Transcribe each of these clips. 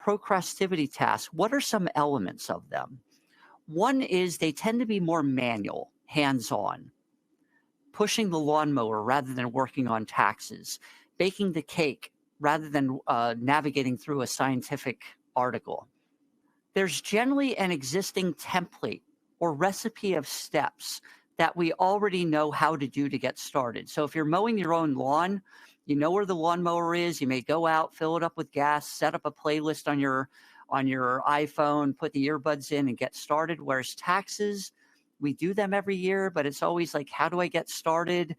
procrastivity tasks, what are some elements of them? One is they tend to be more manual, hands-on, pushing the lawnmower rather than working on taxes, baking the cake rather than navigating through a scientific article. There's generally an existing template or recipe of steps that we already know how to do to get started. So if you're mowing your own lawn, you know where the lawnmower is. You may go out, fill it up with gas, set up a playlist on your iPhone, put the earbuds in and get started. Whereas taxes, we do them every year, but it's always like, how do I get started?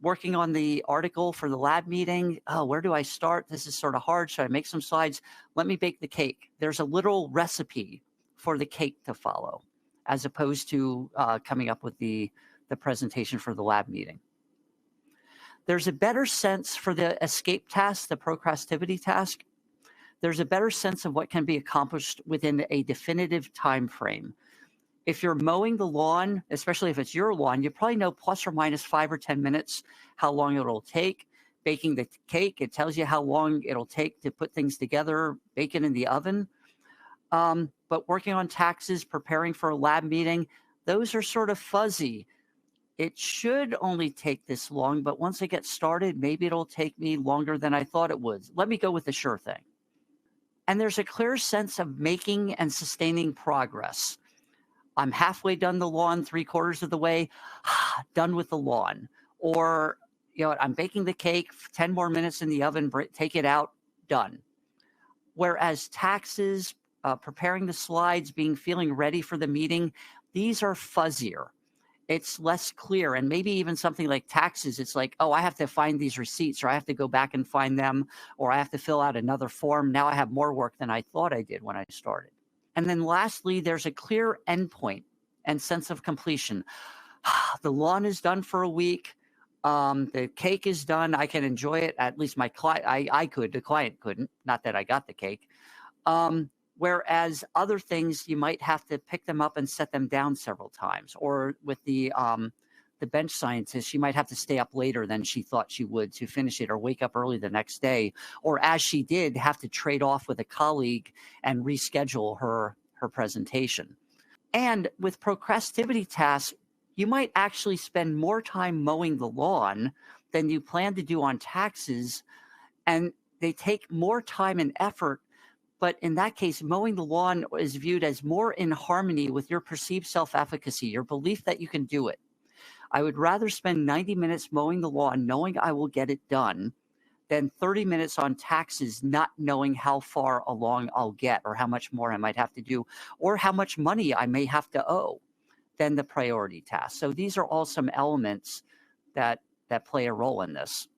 Working on the article for the lab meeting. Oh, where do I start? This is sort of hard. Should I make some slides? Let me bake the cake. There's a little recipe for the cake to follow, as opposed to coming up with the presentation for the lab meeting. There's a better sense for the escape task, the procrastivity task. There's a better sense of what can be accomplished within a definitive time frame. If you're mowing the lawn, especially if it's your lawn, you probably know plus or minus 5 or 10 minutes how long it'll take. Baking the cake, it tells you how long it'll take to put things together, bake it in the oven. But working on taxes, preparing for a lab meeting, those are sort of fuzzy. It should only take this long, but once I get started, maybe it'll take me longer than I thought it would. Let me go with the sure thing. And there's a clear sense of making and sustaining progress. I'm halfway done the lawn, 3/4 of the way, done with the lawn. Or, you know, I'm baking the cake, 10 more minutes in the oven, take it out, done. Whereas taxes, preparing the slides, feeling ready for the meeting, these are fuzzier. It's less clear. And maybe even something like taxes, it's like, oh, I have to find these receipts, or I have to go back and find them, or I have to fill out another form. Now I have more work than I thought I did when I started. And then lastly, there's a clear endpoint and sense of completion. The lawn is done for a week. The cake is done. I can enjoy it. At least my client, I could, the client couldn't, not that I got the cake. Whereas other things, you might have to pick them up and set them down several times. Or with the bench scientist, she might have to stay up later than she thought she would to finish it, or wake up early the next day. Or as she did, have to trade off with a colleague and reschedule her presentation. And with procrastivity tasks, you might actually spend more time mowing the lawn than you plan to do on taxes. And they take more time and effort. But in that case, mowing the lawn is viewed as more in harmony with your perceived self-efficacy, your belief that you can do it. I would rather spend 90 minutes mowing the lawn knowing I will get it done than 30 minutes on taxes not knowing how far along I'll get, or how much more I might have to do, or how much money I may have to owe, than the priority task. So these are all some elements that play a role in this.